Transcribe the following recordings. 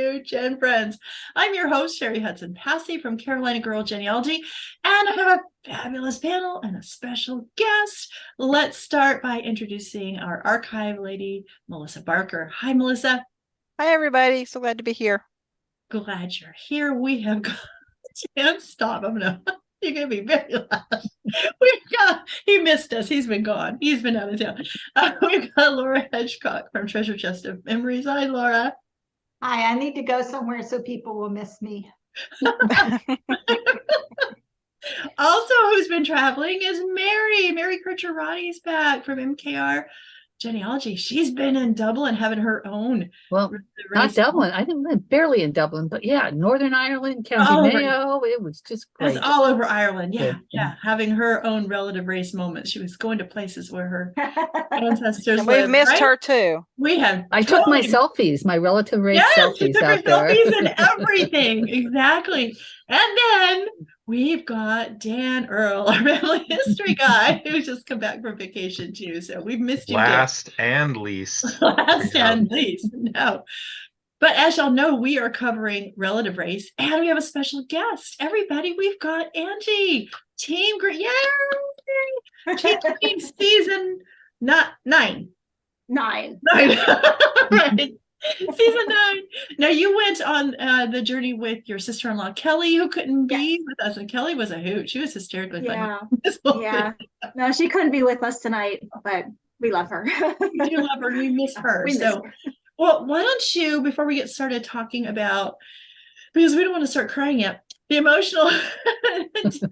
to GenFriends. I'm your host, Cheri Hudson Passey from Carolina Girl Genealogy, and I have a fabulous panel and a special guest. Let's start by introducing our archive lady, Melissa Barker. Hi, Melissa. Hi, everybody. So glad to be here. Glad you're here. We have got, can't stop. You're going to be very loud. He missed us. He's been gone. He's been out of town. We've got Laura Hedgecock from Treasure Chest of Memories. Hi, Laura. Hi, I need to go somewhere so people will miss me. Also, who's been traveling is Mary. Mary Kircher Roddy's back from MKR Genealogy. She's been in Dublin having her own. Well, not Dublin. I didn't live barely in Dublin, but yeah, Northern Ireland, County Mayo. It was just great. It's all over Ireland. Yeah. Having her own relative race moment. She was going to places where her ancestors and we've lived, missed right? her too. We have. I took my selfies, my relative race selfies out there. Selfies and everything. Exactly. And then we've got Dan Earl, our family history guy, who's just come back from vacation too. So we've missed you. Last and least. No. But as y'all know, we are covering relative race, and we have a special guest. Everybody, we've got Angie. Team Green. Yay! Team Green season 9. Right. Season 9. Now you went on the journey with your sister-in-law Kelly, who couldn't be with us, and Kelly was a hoot. She was hysterically funny. Yeah. No, she couldn't be with us tonight, but we love her. We do love her. We miss her. Well, why don't you, before we get started talking about, because we don't want to start crying yet, the emotional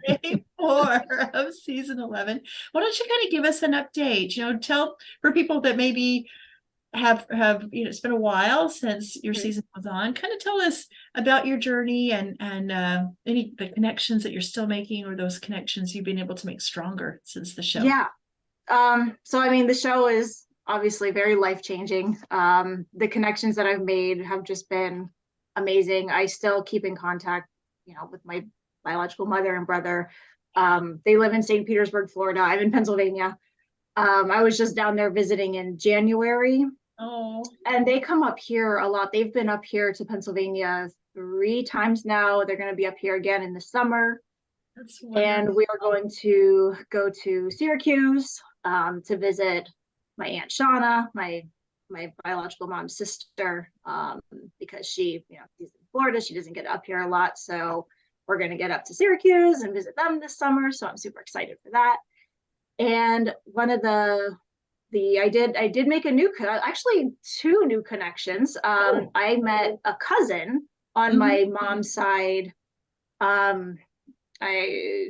day 4 of season 11. Why don't you kind of give us an update? Tell for people that maybe have it's been a while since your season was on. Kind of tell us about your journey and any the connections that you're still making, or those connections you've been able to make stronger since the show. Yeah. So I mean, the show is obviously very life-changing. The connections that I've made have just been amazing. I still keep in contact, with my biological mother and brother. They live in St. Petersburg, Florida. I'm in Pennsylvania. I was just down there visiting in January. Oh. And they come up here a lot. They've been up here to Pennsylvania 3 times now. They're going to be up here again in the summer. That's wonderful. And we are going to go to Syracuse to visit my Aunt Shauna, my biological mom's sister, because she's in Florida. She doesn't get up here a lot. So we're going to get up to Syracuse and visit them this summer. So I'm super excited for that. And one of I did make actually 2 new connections. I met a cousin on my mom's side.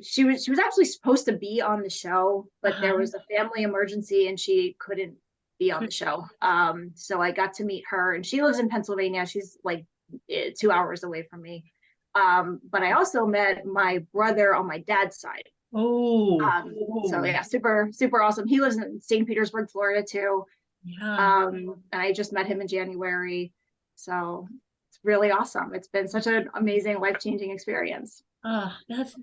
She was actually supposed to be on the show, but there was a family emergency and she couldn't be on the show. So I got to meet her, and she lives in Pennsylvania. She's like 2 hours away from me. But I also met my brother on my dad's side. So yeah, super, super awesome. He lives in St. Petersburg, Florida too. Yeah. And I just met him in January. So it's really awesome. It's been such an amazing, life-changing experience. Oh,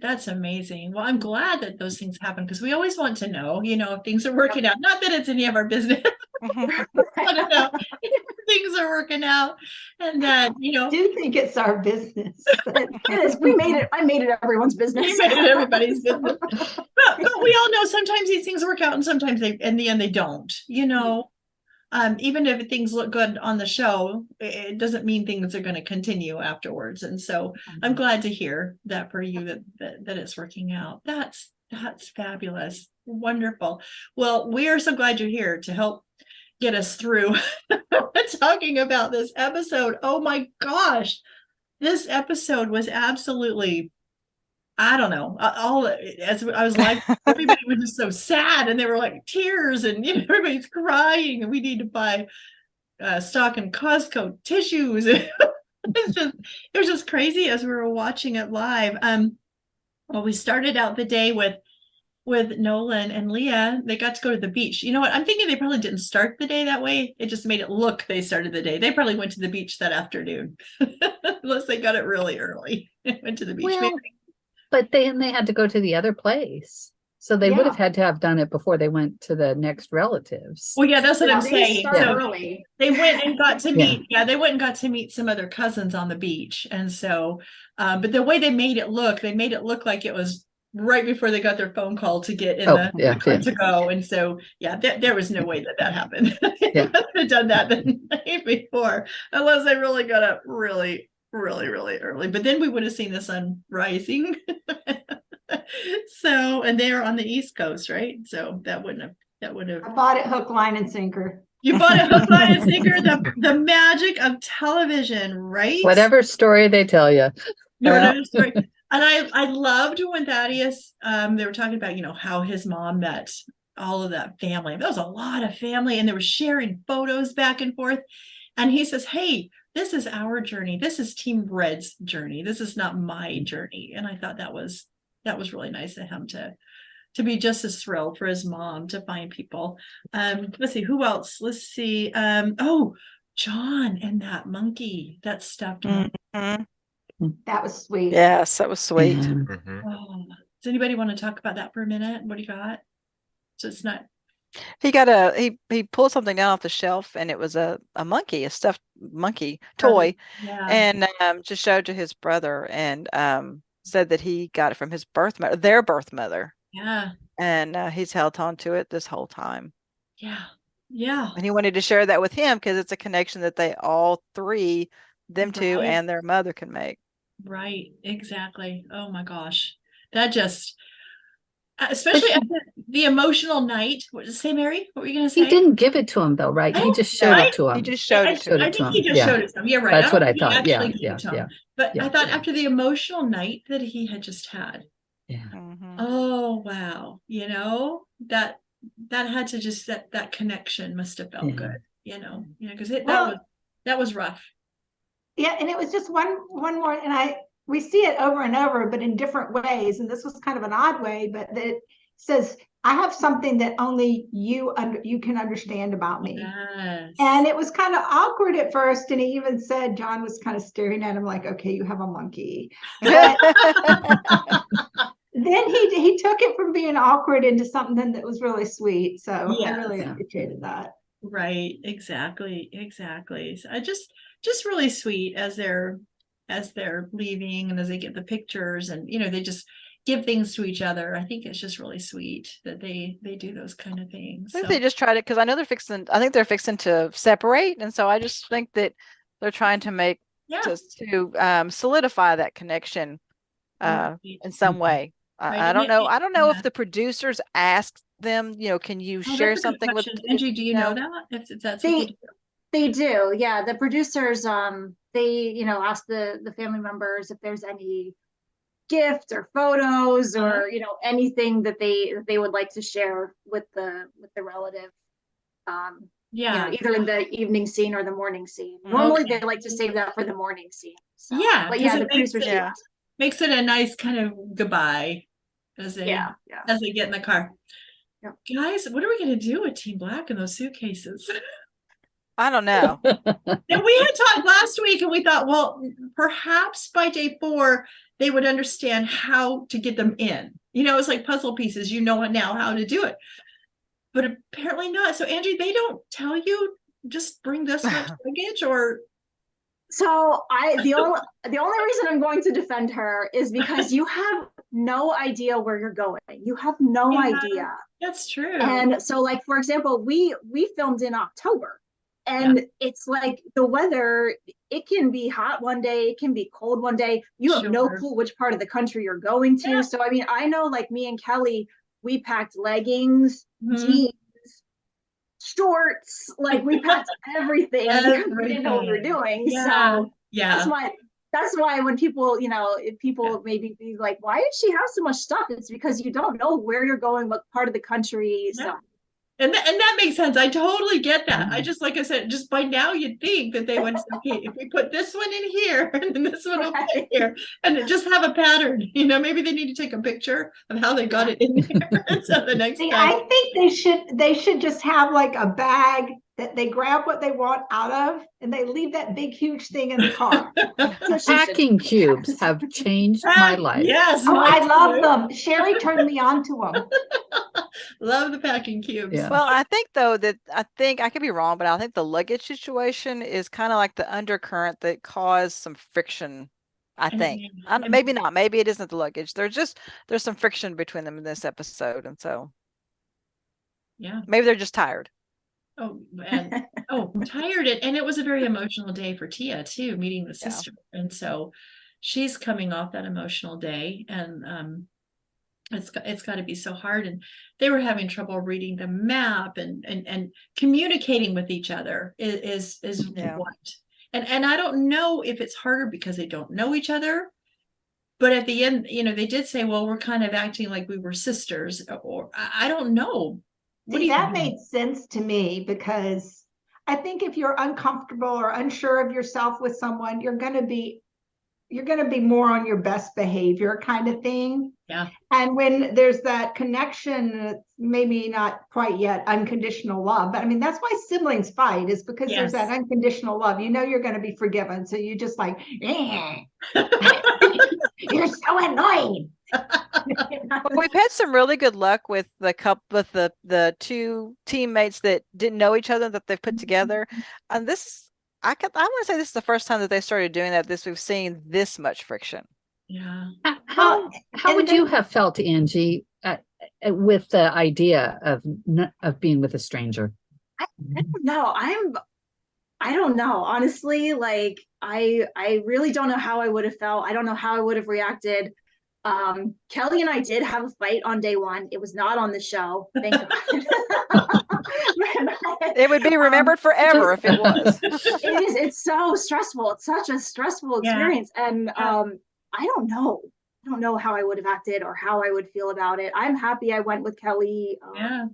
that's amazing. Well, I'm glad that those things happen, because we always want to know, if things are working out. Not that it's any of our business. I don't know if things are working out, and that I do think it's our business. It is. We made it. I made it everyone's business. We made it everybody's business. But we all know sometimes these things work out, and sometimes in the end they don't. Even if things look good on the show, it doesn't mean things are going to continue afterwards. And so I'm glad to hear that for you that it's working out. That's fabulous. Wonderful. Well, we are so glad you're here to help get us through talking about this episode. Oh my gosh. This episode was absolutely, I don't know, as I was like, everybody was just so sad, and they were like tears, and everybody's crying, and we need to buy stock in Costco tissues. It was just crazy as we were watching it live. Well, we started out the day with Nolan and Leah. They got to go to the beach. You know what? I'm thinking they probably didn't start the day that way. It just made it look they started the day. They probably went to the beach that afternoon, unless they got it really early. Went to the beach. Well, but they had to go to the other place. So they would Yeah. have had to have done it before they went to the next relatives. Well, yeah, that's what Yeah, I'm they saying. start So early. they went and got to Yeah. meet, they went and got to meet some other cousins on the beach. And so, but the way they made it look like it was right before they got their phone call to get in Oh, the yeah, car yeah. to go. And so, yeah, there was no way that happened. They Yeah. must have done that the night before, unless they really got up really, really, really early. But then we would have seen the sun rising. So, and they are on the East Coast, right? So that would have. I bought it hook, line, and sinker. You bought it hook, line, and sinker. The magic of television, right? Whatever story they tell you. Whatever story. And I loved when Thaddeus, they were talking about, how his mom met all of that family. That was a lot of family, and they were sharing photos back and forth. And he says, "Hey, this is our journey. This is Team Red's journey. This is not my journey." And I thought that was really nice of him to be just as thrilled for his mom to find people. Let's see, who else? Let's see. John and that monkey, that stuffed monkey. Mhm. That was sweet. Yes, that was sweet. Yeah. Mhm. Oh, does anybody want to talk about that for a minute? What do you got? So it's not. He pulled something down off the shelf, and it was a monkey, a stuffed monkey toy, Yeah. and just showed to his brother, and said that he got it from his their birth mother, Yeah. and he's held on to it this whole time. Yeah. Yeah. And he wanted to share that with him because it's a connection that they all three, them two Right. and their mother, can make. Right. Exactly. Oh my gosh. That just, especially at the emotional night. What did you say, Mary? What were you going to say? He didn't give it to him though, right? He just showed Right? it to him. He just showed I, it to him. I it to think he him. just Yeah. showed it to him. You're right. That's I what don't I think he thought. Yeah, actually gave yeah, it to him. yeah, But yeah. I thought after the emotional night that he had just had, Yeah. Mhm. oh wow, that had to just that connection must have felt Yeah. good, because Well- that was rough. Yeah, and it was just one more, and we see it over and over, but in different ways. And this was kind of an odd way, but it says, "I have something that only you can understand about me." Yes. And it was kind of awkward at first, and he even said, John was kind of staring at him like, "Okay, you have a monkey." But then he took it from being awkward into something that was really sweet. So I Yes. really Yeah. appreciated that. Right, exactly. So I just really sweet as they're leaving and as they get the pictures and they just give things to each other. I think it's just really sweet that they do those kind of things. I think So they just tried it because I think they're fixing to separate, and so I just think that they're trying to make yeah, to solidify that connection right. in some way. Right, I and don't know. it- I don't know yeah. if the producers asked them, can you Oh, share that's a good something with question. Angie, do you know that? If that's what they do? They do, yeah. The producers, they, ask the family members if there's any gifts or photos or anything that they would like to share with the relative. Yeah. Either in the evening scene or the morning scene. Normally, Okay. they like to save that for the morning scene. So. Yeah, but 'cause yeah, it the makes producers. it- do Yeah. ask. Makes it a nice kind of goodbye as they Yeah. get in the car. Yep. Guys, what are we going to do with Team Black in those suitcases? I don't know. And we had talked last week and we thought, well, perhaps by day 4, they would understand how to get them in. It's like puzzle pieces, now how to do it. But apparently not. So Angie, they don't tell you just bring this much luggage or So the only reason I'm going to defend her is because you have no idea where you're going. You have no Yeah. idea. that's true. And so, like, for example, we filmed in October, and it's like the weather, it can be hot one day, it can be cold one day. You have no Sure. clue which part of the country you're going to. Yeah. So, I mean, I know, like, me and Kelly, we packed leggings, Mhm. jeans, shorts, like we packed everything because we didn't know what we were doing. Yeah. So that's why when people, if people maybe be like, why did she have so much stuff? It's because you don't know where you're going, what part of the country. Yeah. So And that makes sense. I totally get that. I just, like I said, just by now you'd think that they would say, okay, if we put this one in here and then this one over Right. here and just have a pattern, maybe they need to take a picture of how they got it in there. So the next See, time. I think they should just have like a bag that they grab what they want out of and they leave that big, huge thing in the car. So she should- Packing cubes have changed my life. Yes. Oh, I mine love too. them. Cheri turned me on to them. Love the packing cubes. Yeah. Well, I think though that I could be wrong, but I think the luggage situation is kind of like the undercurrent that caused some friction. I And- think. and- Maybe not. Maybe it isn't the luggage. There's some friction between them in this episode, and so Yeah. maybe they're just tired. Oh, and tired it. And it was a very emotional day for Tia too, meeting the sister. And so she's coming off that emotional day, and it's got to be so hard. And they were having trouble reading the map and communicating with each other is Yeah. what. And I don't know if it's harder because they don't know each other. But at the end, they did say, well, we're kind of acting like we were sisters, or I don't know. What do See, you that think? made sense to me because I think if you're uncomfortable or unsure of yourself with someone, you're going to be more on your best behavior kind of thing. Yeah. And when there's that connection, it's maybe not quite yet unconditional love, but I mean, that's why siblings fight, is because there's that Yes. unconditional love. You're going to be forgiven. So you just like, you're so annoying. But we've had some really good luck with the two teammates that didn't know each other that they've put together. And I want to say this is the first time that they started doing that. We've seen this much friction. Yeah. How and would you then- have felt, Angie, with the idea of being with a stranger? I don't know. I don't know. Honestly, like I really don't know how I would have felt. I don't know how I would have reacted. Kelly and I did have a fight on day one. It was not on the show. Thank God. It would be remembered forever if it was. It's so stressful. It's such a stressful Yeah. experience. And Yeah. I don't know. I don't know how I would have acted or how I would feel about it. I'm happy I went with Kelly. Yeah.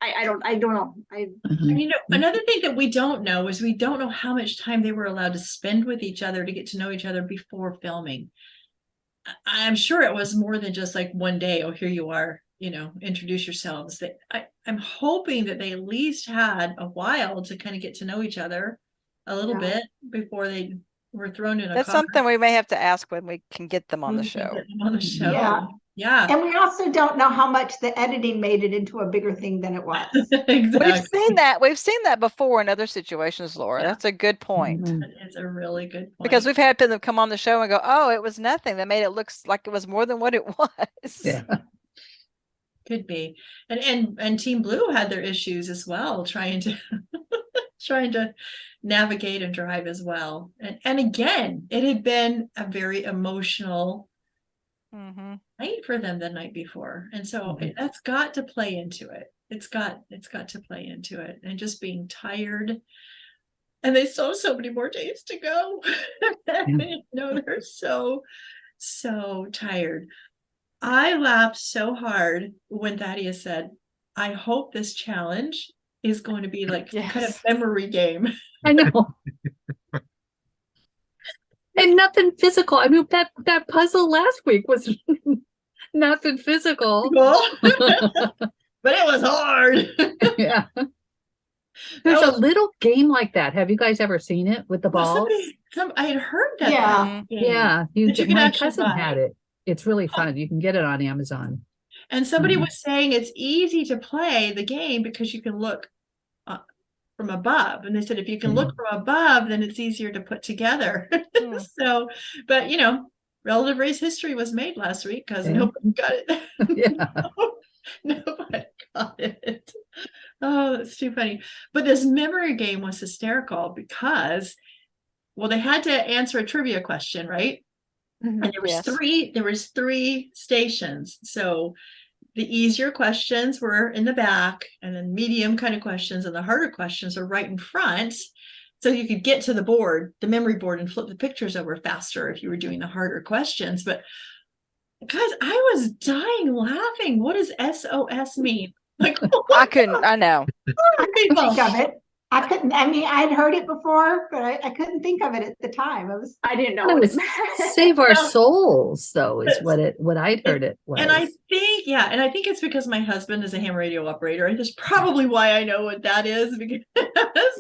I don't know. And another thing that we don't know is we don't know how much time they were allowed to spend with each other to get to know each other before filming. I'm sure it was more than just like one day. Oh, here you are, introduce yourselves. I'm hoping that they at least had a while to kind of get to know each other a little Yeah. bit before they were thrown in a That's car. something we may have to ask when we can get them on the We can show. get them on the show. Yeah. Yeah. And we also don't know how much the editing made it into a bigger thing than it was. Exactly. We've seen that before in other situations, Laura. Yeah. That's a good point. Mhm. That is a really good point. Because we've had them come on the show and go, oh, it was nothing. They made it look like it was more than what it was. Yeah. Could be. And Team Blue had their issues as well, trying to navigate and drive as well. And again, it had been a very emotional Mhm. night for them the night before. And so Mhm. that's got to play into it. It's got to play into it. And just being tired. And they still have so many more days to go. They're so tired. I laughed so hard when Thaddeus said, I hope this challenge is going to be like some kind of Yes. memory game. I know. And nothing physical. I mean, that puzzle last week was nothing physical. But it was hard. Yeah. There's a was- little game like that. Have you guys ever seen it with the balls? I had heard that. Yeah. game. Yeah, That you can my actually cousin buy. had it. It's really fun. You can get it on Amazon. And somebody Mhm. was saying it's easy to play the game because you can look from above. And they said if you can look from above, then it's easier to put together. Hmm. So, but relative race history was made last week because Yeah. nobody got it. Yeah. Nobody got it. Oh, that's too funny. But this memory game was hysterical because, well, they had to answer a trivia question, right? And there was Yes. three stations. So the easier questions were in the back, and then medium kind of questions, and the harder questions are right in front. So you could get to the board, the memory board, and flip the pictures over faster if you were doing the harder questions. But guys, I was dying laughing. What does SOS mean? Like, I couldn't. I know. I can think of it. I couldn't, I mean, I'd heard it before, but I couldn't think of it at the time. I didn't know It what was it meant. save our No. souls, though, is what I'd heard it was. And I think it's because my husband is a ham radio operator, and that's probably why I know what that is. Because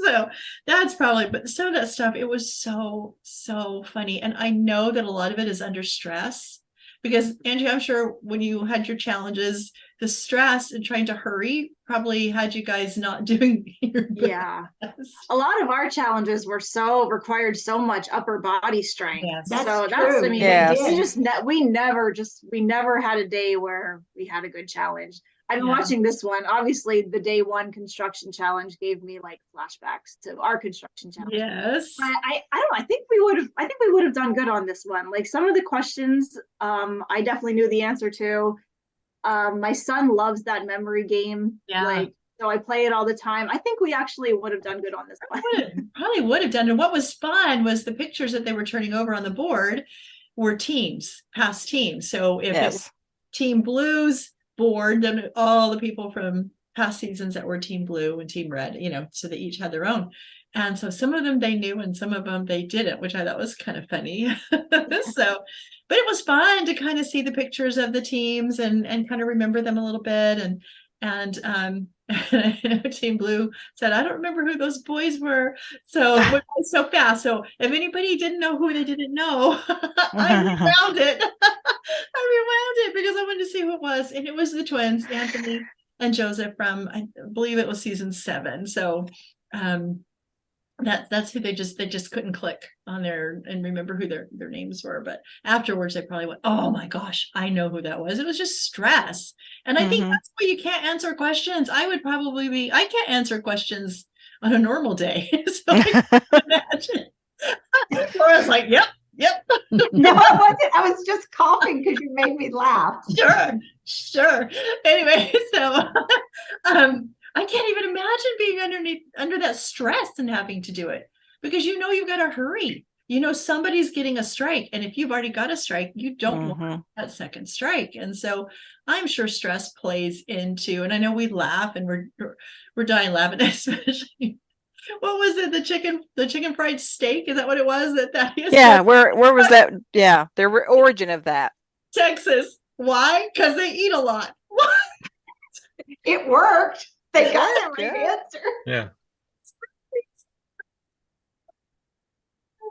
so that's probably, but some of that stuff, it was so funny, and I know that a lot of it is under stress. Because Angie, I'm sure when you had your challenges, the stress and trying to hurry probably had you guys not doing your best. Yeah. A lot of our challenges were required so much upper body strength. Yes. That's So true. I mean, Yes. we never had a day where we had a good challenge. I've been Yeah. watching this one. Obviously, the day one construction challenge gave me like flashbacks to our construction challenge. Yes. But I don't know. I think we would have done good on this one. Like some of the questions, I definitely knew the answer to. My son loves that memory game. Yeah. Like, so I play it all the time. I think we actually would have done good on this one. Probably would have done. And what was fun was the pictures that they were turning over on the board were teams, past teams. So if it was Yes. Team Blue's board, then all the people from past seasons that were Team Blue and Team Red, so they each had their own. And so some of them they knew and some of them they didn't, which I thought was kind of funny. But it was fun to kind of see the pictures of the teams and kind of remember them a little bit. And I know Team Blue said, I don't remember who those boys were. So it was so fast. So if anybody didn't know who they didn't know, I rewound it. I rewound it because I wanted to see who it was. And it was the twins, Anthony and Joseph from, I believe it was season 7. So that's who they just couldn't click on there and remember who their names were. But afterwards they probably went, oh my gosh, I know who that was. It was just stress. And I think that's why you can't answer questions. I can't answer questions on a normal day. So I can imagine. Laura's like, yep. No, I wasn't. I was just coughing because you made me laugh. Sure. Anyway, so I can't even imagine being under that stress and having to do it because you've got to hurry. Somebody's getting a strike, and if you've already got a strike, you don't want that second strike. And so I'm sure stress plays into. And I know we laugh and we're dying laughing, especially. What was it? The chicken fried steak? Is that what it was? Yeah. Where was that? Yeah, the origin of that. Texas. Why? Because they eat a lot. It worked. They got the right Yeah. answer. Yeah.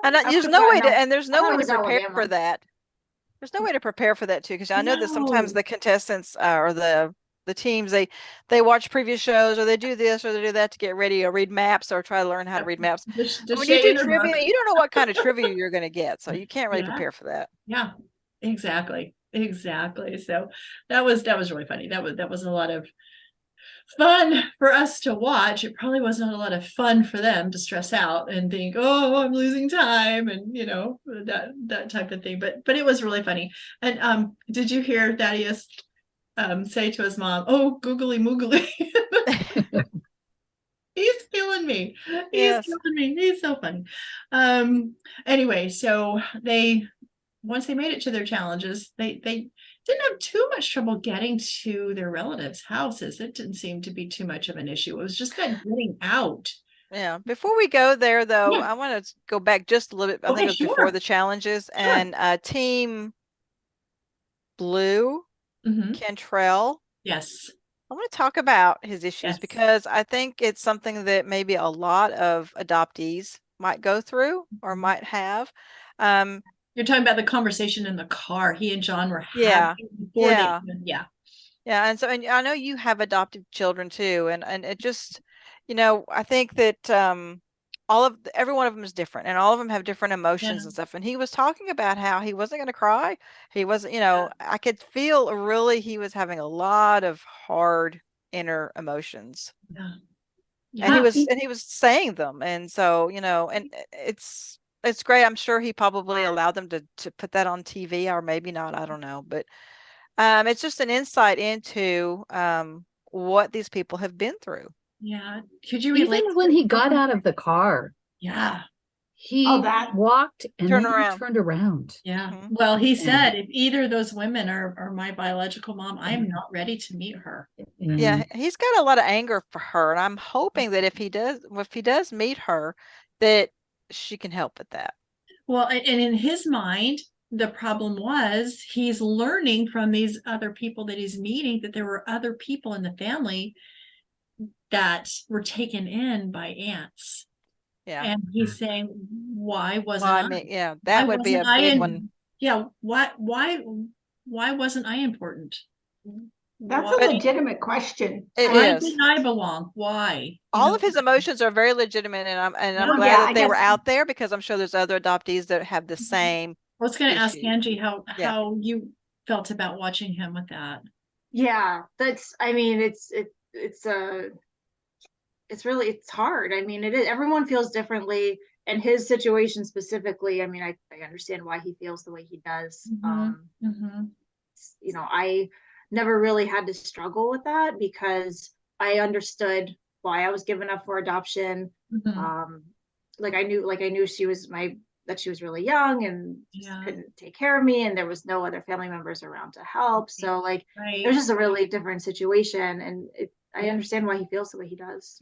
And I there's no way forgot to, and there's no thought way it to was prepare Alabama. for that. There's no way to prepare for that too, because I know that sometimes No. the contestants or the teams they watch previous shows or they do this or they do that to get ready or read maps or try to learn how to read maps. When you do trivia, you don't know what kind of trivia you're going to get, so you can't really Yeah. prepare for that. Yeah, exactly. So that was really funny. That was a lot of fun for us to watch. It probably was not a lot of fun for them to stress out and think, oh, I'm losing time and that type of thing. But it was really funny. And did you hear Thaddeus say to his mom, oh, googly moogly? He's killing me. Yes. Killing me. He's so funny. Anyway, so once they made it to their challenges, they didn't have too much trouble getting to their relatives' houses. It didn't seem to be too much of an issue. It was just that getting out. Yeah. Before we go there, though, Yeah. I want to go back just a little bit. I Okay, think it was sure. before the challenges and Team Blue, Mhm. Cantrell. Yes. I want to talk about his issues Yes. because I think it's something that maybe a lot of adoptees might go through or might have. You're talking about the conversation in the car he and John were Yeah. having before Yeah. yeah. Yeah, and I know you have adopted children too, and it just, I think that every one of them is different, and all of them have different emotions Yeah. and stuff. And he was talking about how he wasn't going to cry. He wasn't, I could feel really he was having a lot of hard inner emotions, Yeah. and he was saying them, and so and it's great. I'm sure he probably allowed them to put that on TV, or maybe not. I don't know, but. It's just an insight into what these people have been through. Yeah. Could you relate? Even when he got out of the car, Yeah. he that- walked and Turn then he around. turned around. Yeah. Mhm. Well, he And- said if either of those women are my biological mom, I am not ready to meet her. Yeah, he's got a lot of anger for her, and I'm hoping that if he does meet her, that she can help with that. Well, and in his mind, the problem was he's learning from these other people that he's meeting that there were other people in the family that were taken in by ants. Yeah. And he's saying, why wasn't Well, I I? mean, yeah, that Why would be a wasn't I big in- one. Yeah, why wasn't I important? That's Why- a legitimate question. It Why is. didn't I belong? Why? You All know, of his emotions are very legitimate, and I'm Yeah. glad Yeah, that I they were guess- out there, because I'm sure there's other adoptees that have the same. I was going to ask issue. Angie how Yeah. you felt about watching him with that. Yeah, I mean, it's really, it's hard. I mean, everyone feels differently, and his situation specifically, I mean, I understand why he feels the way he does. Mhm. You know, I never really had to struggle with that because I understood why I was given up for adoption. Mhm. Like I knew she was really young and just Yeah. couldn't take care of me, and there was no other family members around to help. So like it Right. was just a really different situation, and I understand why he feels the way he does.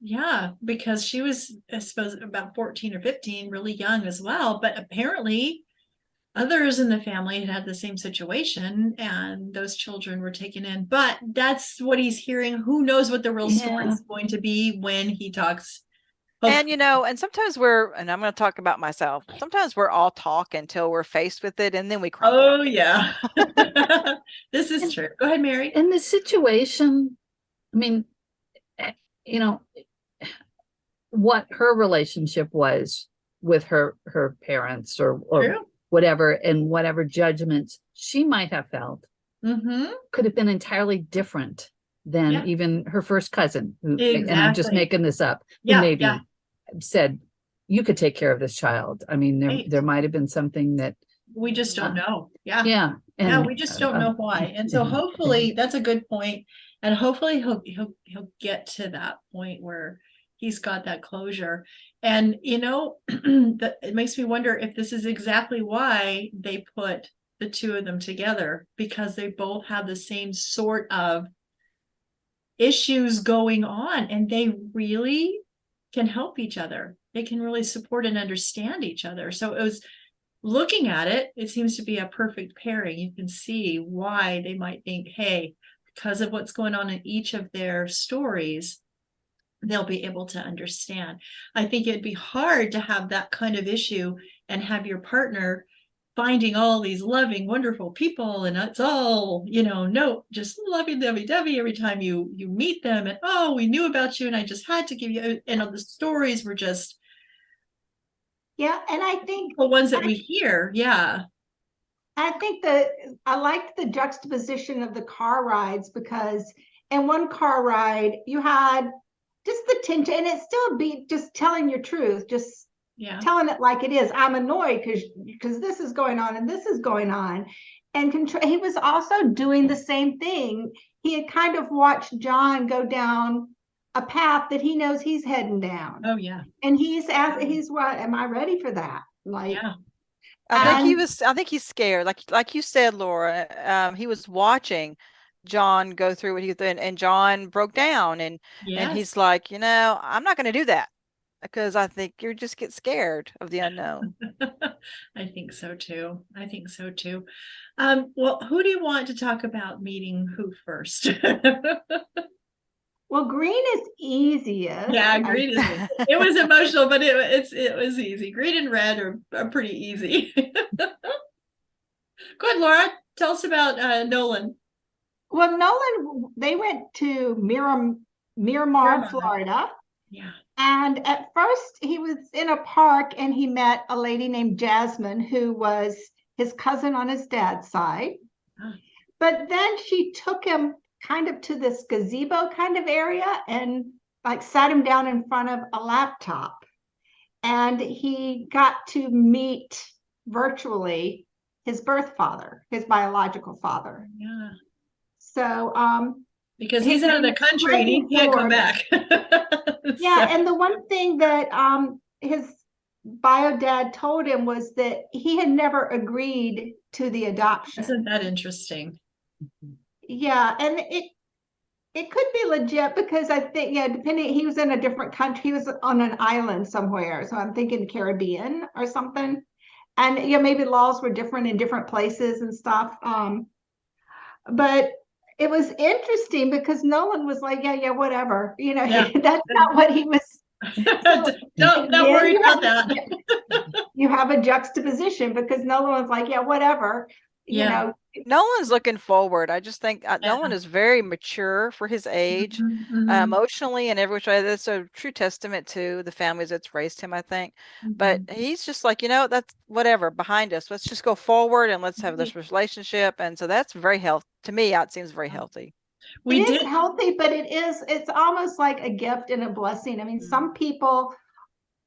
Yeah, because she was, I suppose, about 14 or 15, really young as well. But apparently, others in the family had the same situation, and those children were taken in. But that's what he's hearing. Who knows what the real story Yeah. is going to be when he talks. And and sometimes and I'm going to talk about myself. Sometimes we're all talk until we're faced with it, and then we crumble. Oh, yeah. This is true. Go ahead, Mary. And the situation, I mean, you know, what her relationship was with her parents or True. whatever, and whatever judgments she might have felt Mm-hmm. could have been entirely different than Yeah. even her first cousin, and I'm just Exactly. making this up, who Yeah, maybe yeah. said, you could take care of this child. I mean, Right. there might have been something that, We just don't know. Yeah. yeah. Yeah, we just don't know why. And so hopefully that's a good point. And hopefully he'll get to that point where he's got that closure. And that it makes me wonder if this is exactly why they put the two of them together, because they both have the same sort of issues going on, and they really can help each other. They can really support and understand each other. So it was, looking at it, it seems to be a perfect pairing. You can see why they might think, hey, because of what's going on in each of their stories, they'll be able to understand. I think it'd be hard to have that kind of issue and have your partner finding all these loving, wonderful people, and it's all, no, just lovey-dovey every time you meet them, and oh, we knew about you, and I just had to give you, and all the stories were just Yeah, and I think the ones that we hear. Yeah. I think that I liked the juxtaposition of the car rides, because in one car ride you had just the tension, and it still be just telling your truth, just Yeah. telling it like it is. I'm annoyed because this is going on and this is going on, and he was also doing the same thing. He had kind of watched John go down a path that he knows he's heading down, Oh, yeah. and he's what, am I ready for that? Like, Yeah. I think he's scared. Like you said, Laura, he was watching John go through what he did, and John broke down, and Yes. he's like, I'm not going to do that, because I think you just get scared of the unknown. I think so too. Well, who do you want to talk about meeting who first? well, green is easiest. Yeah, green is. It was emotional, but it was easy. Green and red are pretty easy. Good, Laura. Tell us about Nolan. Well, Nolan, they went to Miramar, Florida. Yeah. And at first he was in a park and he met a lady named Jasmine, who was his cousin on his dad's side. Ah. But then she took him kind of to this gazebo kind of area and like sat him down in front of a laptop. And he got to meet virtually his birth father, his biological father. Yeah. So because he's out of the country and he can't come back. Yeah, and the one thing that his bio dad told him was that he had never agreed to the adoption. Isn't that interesting? Yeah, and it could be legit because I think, yeah, depending, he was in a different country. He was on an island somewhere. So I'm thinking Caribbean or something. And yeah, maybe laws were different in different places and stuff. But it was interesting because Nolan was like, yeah, whatever. You know, Yeah. that's not what he was. Don't Yeah, worry you about have- that. You have a juxtaposition because Nolan was like, yeah, whatever. You Yeah. know, Nolan's looking forward. I just think Nolan Yeah. is very mature for his age, Mhm, mhm, emotionally and every which way. That's a true testament to the families that's raised him, I think. But mhm. he's just like, that's whatever behind us. Let's just go forward and let's have this relationship. And so that's very healthy. To me, it seems very healthy. We it is did. healthy, but it's almost like a gift and a blessing. I mean, some people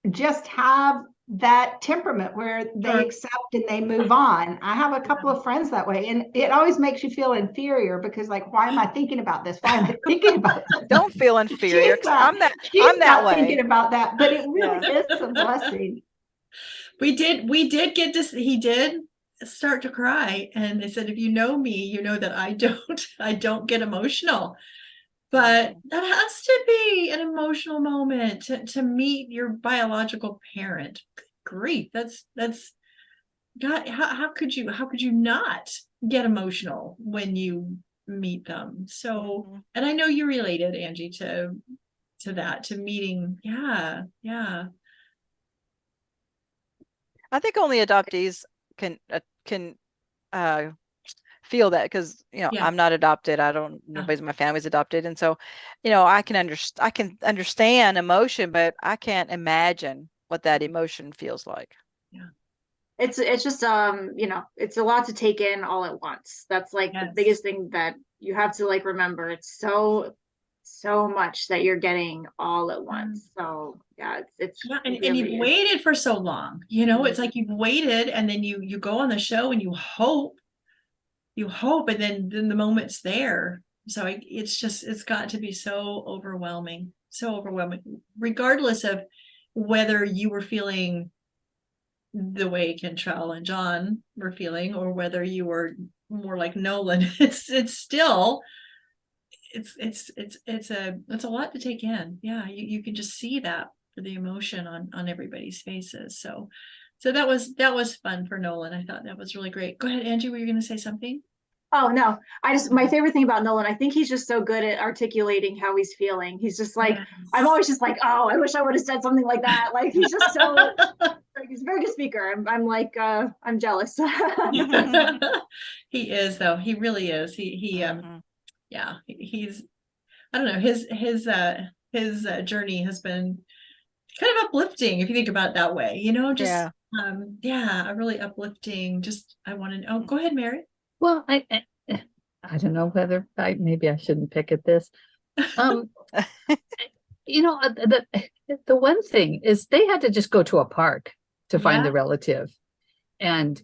just have that temperament where they Sure. accept and they move on. I have a couple of friends that way, and it always makes you feel inferior because, like, why am I thinking about this? Why am I thinking about this? Don't feel inferior. She's not, I'm that she's that not way. thinking about that, but it really Yeah. is a blessing. We did get to, he did start to cry. And they said, if you know me, you know that I don't get emotional. But that has to be an emotional moment to meet your biological parent. Good grief. That's God, how could you not get emotional when you meet them? So, Mhm. and I know you related, Angie, to that, to meeting. Yeah. I think only adoptees can feel that because Yeah. I'm not adopted. I don't. Nobody's in my family's adopted, and so I can understand emotion, but I can't imagine what that emotion feels like. It's just it's a lot to take in all at once. That's like the Yes. biggest thing that you have to like remember. It's so much that you're getting all at once. So yeah, it's Yeah, and really you've is. waited for so long, it's Mhm. like you've waited and then you go on the show and you hope, and then the moment's there. So it's got to be so overwhelming, regardless of whether you were feeling the way Kentrell and John were feeling, or whether you were more like Nolan. It's still, it's a lot to take in. Yeah, you can just see that for the emotion on everybody's faces. So that was fun for Nolan. I thought that was really great. Go ahead, Angie. Were you going to say something? Oh no, my favorite thing about Nolan, I think he's just so good at articulating how he's feeling. He's just like, I'm always just like, oh, I wish I would have said something like that. Like he's just so like, he's a very good speaker. I'm like, I'm jealous. He is, though. He really is. Mhm. Yeah, he's, I don't know, his journey has been kind of uplifting if you think about it that way, just a really uplifting. Just I want to. Oh, go ahead, Mary. Well, I don't know whether maybe I shouldn't pick at this. The one thing is they had to just go to a park to find the relative. And,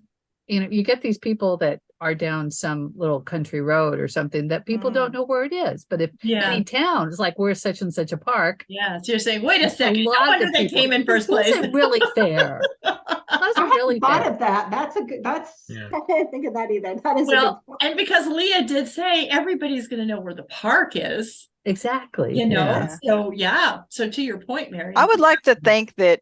you get these people that are down some little country road or something that people don't know where it is. But if any town is like, we're such and such a park. Yeah. So you're saying, wait a a second, no lot wonder of they people- came in first It place. wasn't really fair. I Wasn't really hadn't thought fair. of that. Yeah. I didn't think of that either. That is a Well, good point. and because Leah did say everybody's going to know where the park is, Exactly. Yeah. So So to your point, Mary, I would like to think that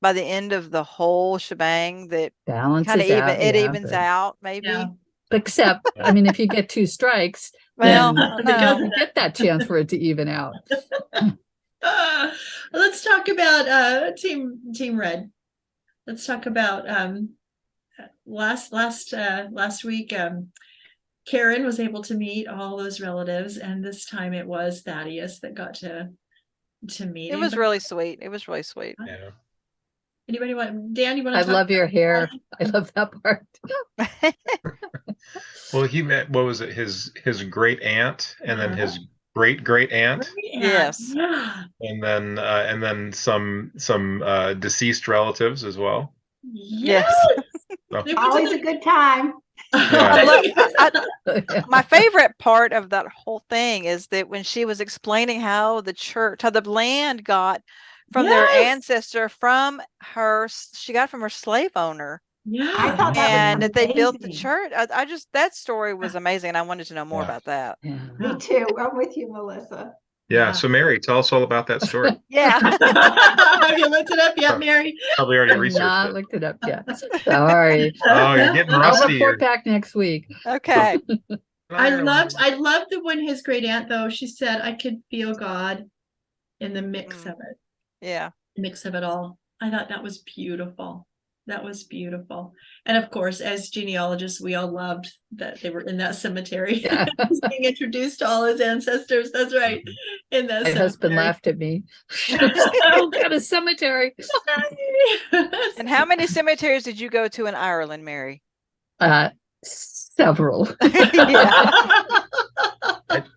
by the end of the whole shebang, that Balances kind of out. evens out, maybe. Yeah. Except, I mean, if you get 2 strikes, Well, then It doesn't. you get that chance for it to even out. Let's talk about Team Red. Let's talk about last week. Karen was able to meet all those relatives, and this time it was Thaddeus that got to meet. it was really sweet. It was really sweet. Yeah. Anybody want, Dan? You want to? I love your hair. I love that part. Well, he met, what was it, his great aunt, and then his great great aunt, Yes. Yeah. and then some deceased relatives as well. Yes. So, They went to Always a good time. My favorite part of that whole thing is that when she was explaining how the land got from their Yes. ancestor, from her, she got from her slave owner. Yeah. I thought that And was that they built the amazing. church. I just, that story was amazing. And I wanted to know more Yeah. about that. Yeah. Me too. I'm with you, Melissa. Yeah. So Mary, tell us all about that story. Yeah. Have you looked it up yet, Mary? Probably already I've researched not it. looked it up yet. Sorry. Oh, you're getting I'll rusty. report back next week. Okay. I loved the when his great aunt though, she said I could feel God in the mix of it. Yeah. Mix of it all. I thought that was beautiful. That was beautiful. And of course, as genealogists, we all loved that they were in that cemetery. Yeah. He's being introduced to all his ancestors. That's right. In that My husband cemetery. laughed at me. Oh, got a cemetery. And how many cemeteries did you go to in Ireland, Mary? Several. Yeah.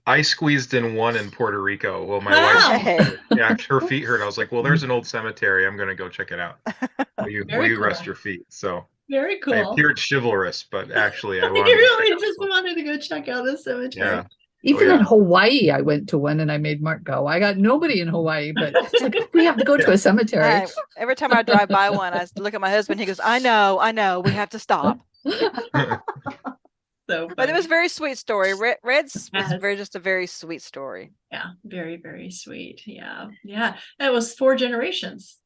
I squeezed in one in Puerto Rico. Well, my Wow. wife, Hey. yeah, her feet hurt. I was like, well, there's an old cemetery. I'm going to go check it out. Will you Very rest cool. your feet? So Very I cool. appeared chivalrous, but actually I You wanted to check really out just some- wanted to go check out the cemetery. Yeah. Even yeah. in Hawaii, I went to one and I made Mark go. I got nobody in Hawaii, but it's like, we have to go to a cemetery. Every time I drive by one, I look at my husband. He goes, I know, we have to stop. So But it was funny. a very sweet story. Red's was Yes. just a very sweet story. Yeah, very, very sweet. Yeah. Yeah. That was 4 generations.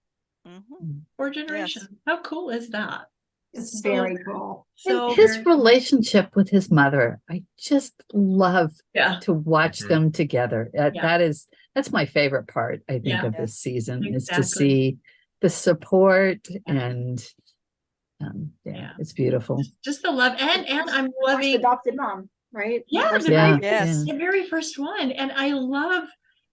Mhm. 4 generations. How cool is that? It's So- very cool. So And his very cool. relationship with his mother, I just love Yeah. to watch Mhm. them together. Yeah. That's my favorite part, I think, Yeah. of this season is to Exactly. see the support Yeah. and Yeah. it's beautiful. Just the love. And I'm First loving. adopted mom, right? Yeah, First the Yeah, very, Yes. the very first one. And I love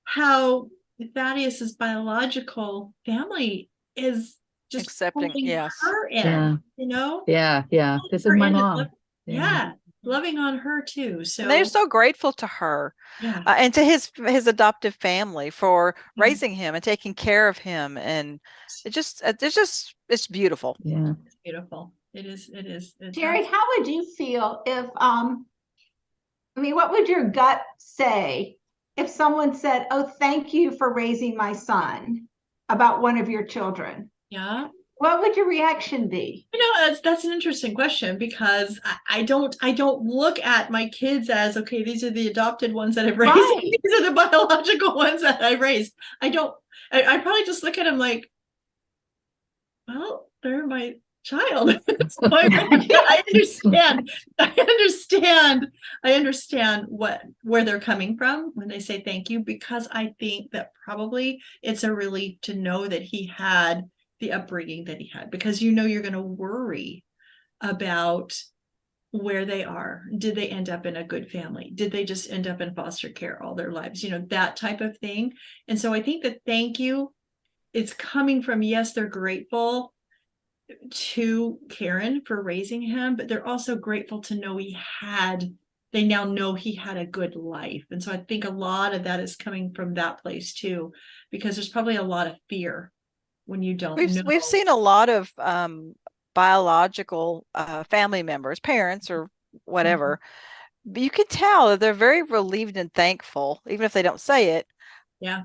how Thaddeus's biological family is just Accepting, pulling yes. her in, Yeah. you know? Yeah, Pulling this her is my in and mom. Yeah. Loving on her too. So And they're so grateful to her yeah. and to his adoptive family for Yeah. raising him and taking care of him. And it's beautiful. Yeah. It's beautiful. It is. It's Cheri, how would you feel if what would your gut say if someone said, "Oh, thank you for raising my son," about one of your children? yeah. What would your reaction be? That's an interesting question because I don't look at my kids as, okay, these are the adopted ones that I've raised. Right. These are the biological ones that I raised. I probably just look at them like, well, they're my child. So I understand where they're coming from when they say thank you, because I think that probably it's a relief to know that he had the upbringing that he had, because you're going to worry about where they are. Did they end up in a good family? Did they just end up in foster care all their lives? That type of thing. And so I think that thank you is coming from, yes, they're grateful to Karen for raising him, but they're also grateful to know they now know he had a good life. And so I think a lot of that is coming from that place too, because there's probably a lot of fear when you don't know. We've seen a lot of biological family members, parents or whatever, but you can tell that they're very relieved and thankful, even if they don't say it. Yeah.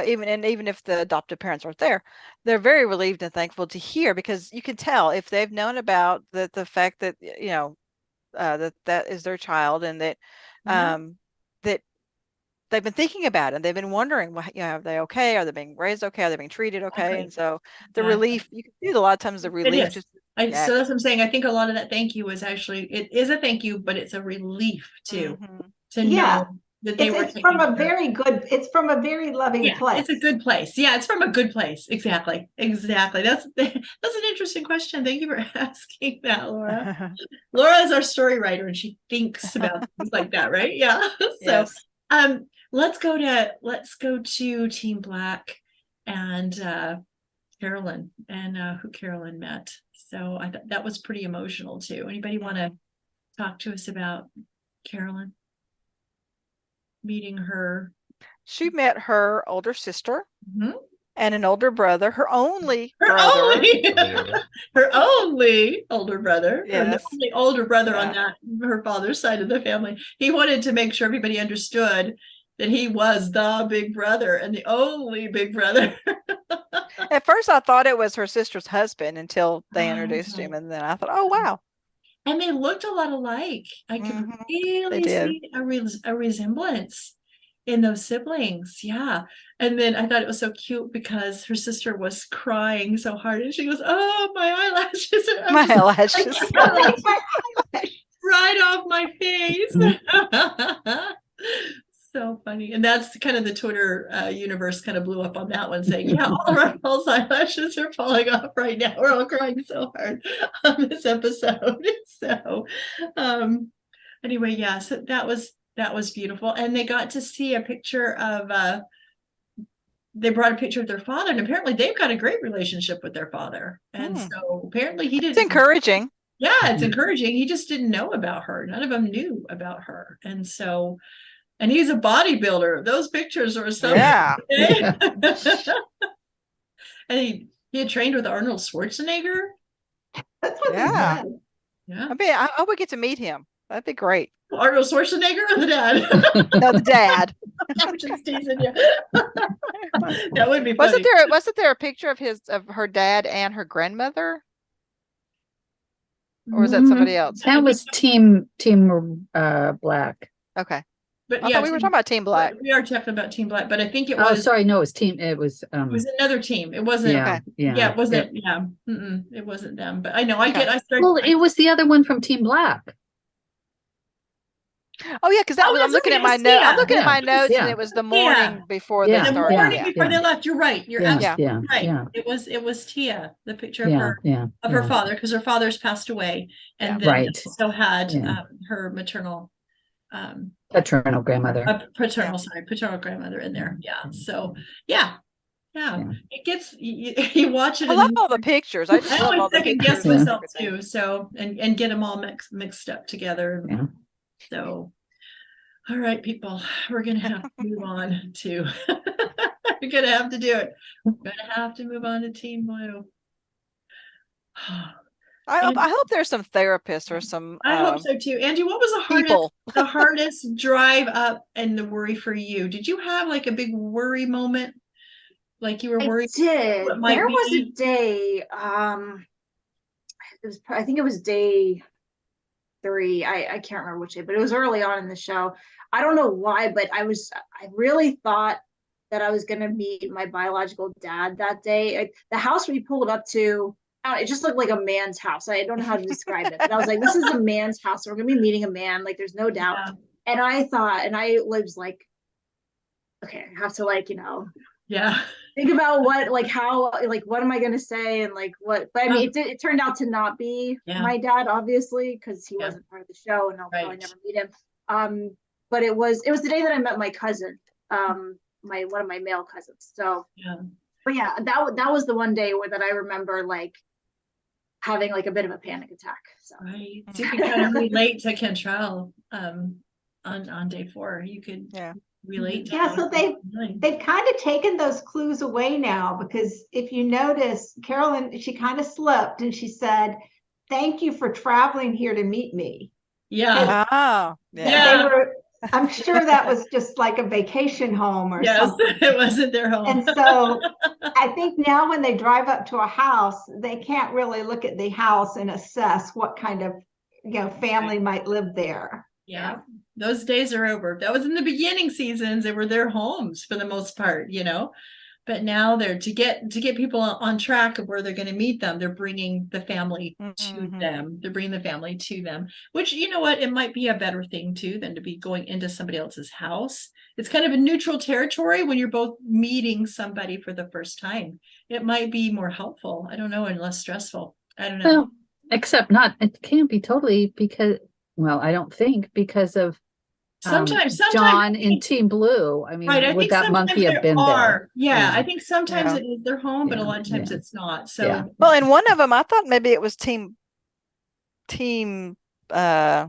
Even if the adoptive parents aren't there, they're very relieved and thankful to hear, because you can tell if they've known about the fact that that is their child, and that that they've been thinking about it, and they've been wondering, well, are they okay? Are they being raised okay? Are they being treated okay? Exactly. And so the relief, you can see a lot of times the relief is. just So that's what I'm saying. I think a lot of that thank you it is a thank you, but it's a relief too, to Yeah. know that they were It's from a very good, it's from a very loving place. It's a good place. Yeah, it's from a good place. Exactly. That's an interesting question. Thank you for asking that, Laura. Laura is our story writer, and she thinks about things like that, right? Yeah. So Yes. let's go to Team Black and Carolyn, and who Carolyn met. So I thought that was pretty emotional too. Anybody want to talk to us about Carolyn meeting her? She met her older sister Mhm. and an older brother, her only Her brother. only older brother. Yes. The only older brother on Yeah. her father's side of the family. He wanted to make sure everybody understood that he was the big brother and the only big brother. At first, I thought it was her sister's husband until they Oh, introduced him, okay. and then I thought, oh wow, And they looked a lot alike. I could Mhm. really did. see a resemblance in those siblings. Yeah. And then I thought it was so cute because her sister was crying so hard and she goes, "Oh, my eyelashes are my just eyelashes. like, right off my face." So funny. And that's kind of the Twitter universe kind of blew up on that one, saying, "Yeah, all of Earl's eyelashes are falling off right now. We're all crying so hard on this episode." So anyway, yeah, so that was beautiful. And they got to see a picture of they brought a picture of their father, and apparently they've got a great relationship with their father. And so apparently he It's didn't. encouraging. Yeah, it's encouraging. He just didn't know about her. None of them knew about her. And so, and he's a bodybuilder. Those pictures are so Yeah. And he had trained with Arnold Schwarzenegger. That's what Yeah. they said. Yeah. I mean, I hope we get to meet him. That'd be great. Arnold Schwarzenegger or the dad? No, the dad. I'm just teasing you. That would be funny. Wasn't there a picture of her dad and her grandmother? Or was that somebody else? That was team Black. Okay. But I yeah, thought we were talking about Team Black. we are talking about Team Black, but I think it Oh, was sorry, no, it was another team. It wasn't. yeah, Yeah, it wasn't. Yeah, it wasn't them. But I know I started. Well, it was the other one from Team Black. Oh yeah, because I'm looking at my note. I'm looking at my notes, Yeah. and it was the morning before they Yeah. the started. morning Yeah. before they left. You're right. You're absolutely Yeah, right. yeah. It was Tia, the picture of Yeah, her yeah, of her father, because her father's passed away, and then Right. also had Yeah. her maternal paternal grandmother. paternal grandmother in there. Yeah. So yeah. It gets you watch it. I love all the pictures. I just I love all always the second pictures. guess myself too. So and get them all mixed up together. Yeah. So, all right, people, we're gonna have to move on to. We're gonna have to do it. We're gonna have to move on to Team Blue. I hope there's some therapists or some. I hope so too. Angie, what was People. the hardest drive up and the worry for you? Did you have like a big worry moment? Like you were worried? I did. what might There was be? a day, I think it was day 3. I can't remember which day, but it was early on in the show. I don't know why, but I really thought that I was gonna meet my biological dad that day. The house we pulled up to, it just looked like a man's house. I don't know how to describe it, but I was like, this is a man's house. We're gonna be meeting a man, like there's no doubt. Yeah. And I thought, and I was like, okay, I have to Yeah. think about what am I gonna say and like what, but I mean it turned out to not be my dad, obviously, because he wasn't part of the show and I'll probably never meet him. But it was the day that I met my cousin, one of my male cousins. So but yeah, that was the one day that I remember like having like a bit of a panic attack. So right. So you can kind of relate to Cantrell on day 4. You could relate to So they've kind of taken those clues away now, because if you notice, Carolyn, she kind of slipped and she said, "Thank you for traveling here to meet me." Yeah. Oh, They were, I'm sure that was just like a vacation home or something. It wasn't their home. And so I think now when they drive up to a house, they can't really look at the house and assess what kind of family might live there. Yeah, those days are over. That was in the beginning seasons. They were their homes for the most part, but now they're to get people on track of where they're going to meet them. They're bringing the family to them. They're bringing the family to them, which, you know what, it might be a better thing too than to be going into somebody else's house. It's kind of a neutral territory when you're both meeting somebody for the first time. It might be more helpful. I don't know, and less stressful. I don't know. Well, except it can't be totally because, well, I don't think because of sometimes John in Team Blue. I mean, right, would that monkey have been there? Yeah, I think sometimes it is their home, but a lot of times it's not. So well, and one of them, I thought maybe it was team I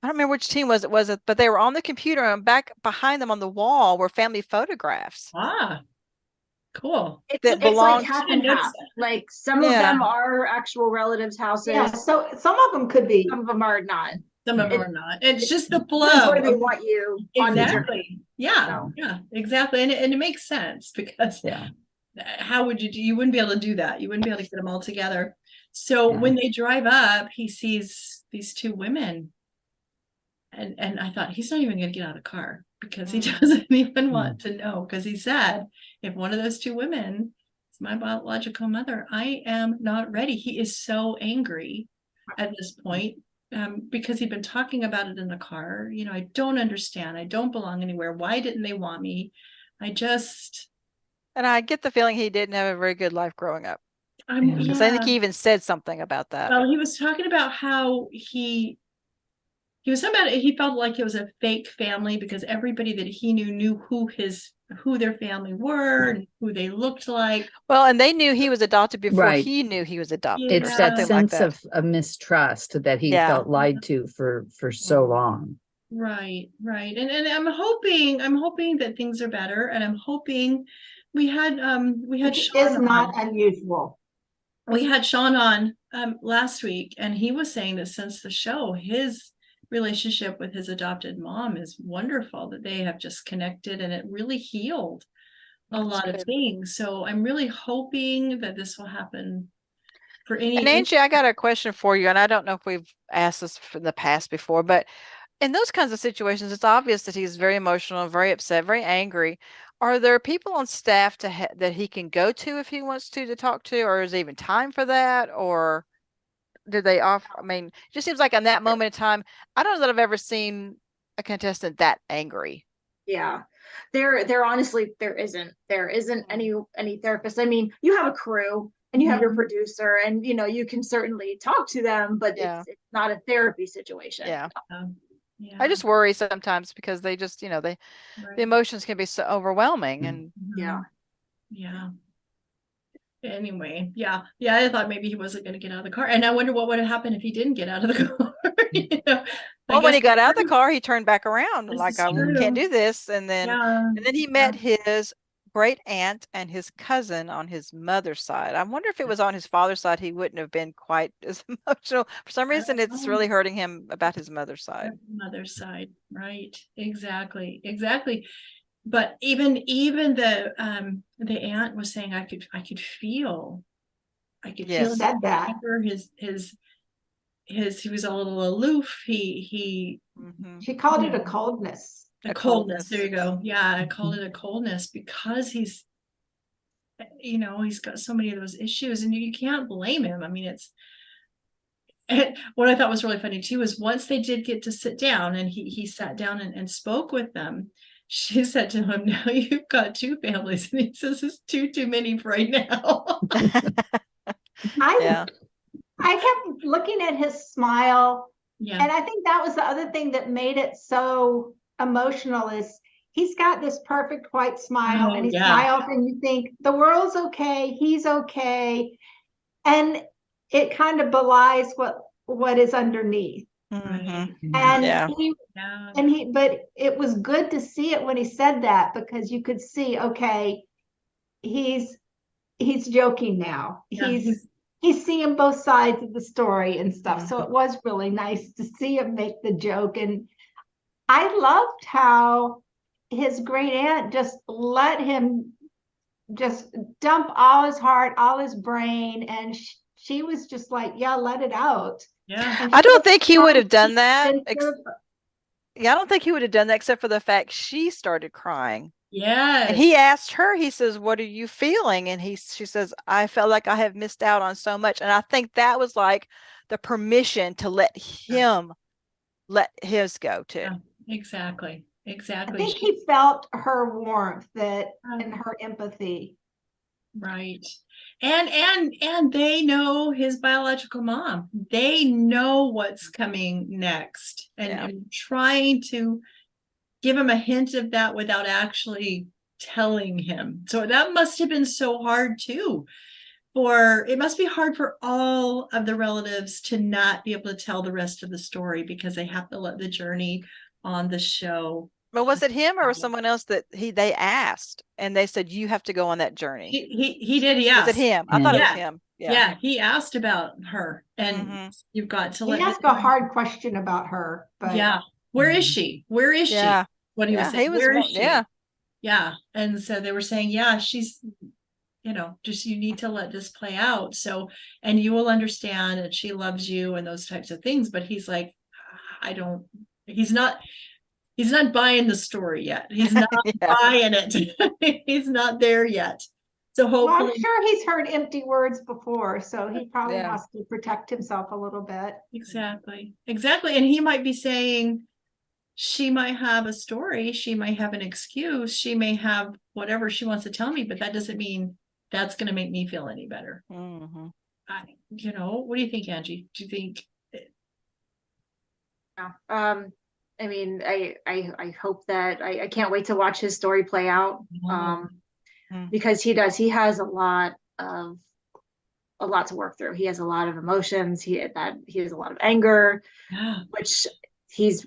don't remember which team was it, but they were on the computer, and back behind them on the wall were family photographs. Cool. It's belonged like half and half. Like some of them are actual relatives' houses. Yeah, so some of them could be. Some of them are not. Some of them It- are not. It's just the That's flow. where they want you on the journey. Exactly. Yeah. So. Yeah, exactly. And it makes sense because Yeah. how would you wouldn't be able to do that. You wouldn't be able to get them all together. So Yeah. when they drive up, he sees these two women. And I thought, he's not even going to get out of the car because he doesn't even want to know. Because he said, if one of those two women is my biological mother, I am not ready. He is so angry at this point because he'd been talking about it in the car. You know, I don't understand. I don't belong anywhere. Why didn't they want me? And I get the feeling he didn't have a very good life growing up. Because I think yeah. he even said something about that. Well, he was talking about how he was talking about it. He felt like it was a fake family because everybody that he knew who their family were and who they looked like. Well, and they knew he was adopted before Right. he knew he was adopted. It's or that something like sense that. of mistrust that he Yeah. felt lied to for so long. Right. And I'm hoping that things are better, and I'm hoping we had Which Sean is not unusual. we had Sean on last week, and he was saying that since the show, his relationship with his adopted mom is wonderful, that they have just connected and it really healed a lot of things. So I'm really hoping that this will happen for any. And Angie, I got a question for you, and I don't know if we've asked this in the past before, but in those kinds of situations, it's obvious that he's very emotional, very upset, very angry. Are there people on staff that he can go to if he wants to talk to, or is there even time for that? Or did they offer? I mean, it just seems like in that moment in time, I don't know that I've ever seen a contestant that angry. Yeah, there honestly there isn't any therapist. I mean, you have a crew and you have your producer, and you know you can certainly talk to them, but it's not a therapy situation. Yeah. Yeah. I just worry sometimes because they just, the emotions can be so overwhelming, and Yeah. Anyway, yeah, I thought maybe he wasn't going to get out of the car, and I wonder what would have happened if he didn't get out of the car. Well, when he got out of the car, he turned back around This like, is I true. can't do this. And then he met Yeah. his great aunt and his cousin on his mother's side. I wonder if it was on his father's side, he wouldn't have been quite as emotional. For some reason, it's really hurting him about his mother's side. Mother's side, right? Exactly. But even the aunt was saying, I could feel Yes. Said that. he was a little aloof. He She called it a coldness. a coldness. There you go. Yeah, I called it a coldness because he's got so many of those issues, and you can't blame him. I mean, it's what I thought was really funny too is once they did get to sit down and he sat down and spoke with them, she said to him, now you've got two families, and he says it's too many for right now. I kept looking at his smile, and I think that was the other thing that made it so emotional is he's got this perfect white smile, and he smiles and you think the world's okay, he's okay, and it kind of belies what is underneath. And but it was good to see it when he said that, because you could see, okay, he's joking now. He's seeing both sides of the story and stuff. So it was really nice to see him make the joke. And I loved how his great aunt just let him just dump all his heart, all his brain, and she was just like, yeah, let it out. Yeah. I don't think he would have done that. I don't think he would have done that except for the fact she started crying. Yes. And he asked her, he says, what are you feeling? And she says, I felt like I have missed out on so much. And I think that was like the permission to let him let his go too. Yeah, exactly. I think he felt her warmth and her empathy. Right. And they know his biological mom. They know what's coming next, and trying to give him a hint of that without actually telling him. So that must have been so hard too. It must be hard for all of the relatives to not be able to tell the rest of the story because they have to let the journey on the show. But was it him or was someone else that they asked and they said, you have to go on that journey? He did, yes. Was it him? I thought it was him. Yeah, he asked about her, and you've got to He let asked a hard question about her, but yeah, where is she? Where is she? What he was saying, where is she? Yeah. And so they were saying, yeah, she's, just you need to let this play out. So, and you will understand, and she loves you and those types of things. But he's like, he's not buying the story yet. He's not buying it. He's not there yet. So hopefully, I'm sure he's heard empty words before, so he probably has to protect himself a little bit. Exactly. And he might be saying, she might have a story, she might have an excuse, she may have whatever she wants to tell me, but that doesn't mean that's going to make me feel any better. What do you think, Angie? Do you think? I mean, I hope that I can't wait to watch his story play out. Because he has a lot to work through. He has a lot of emotions. He has a lot of anger, which he's,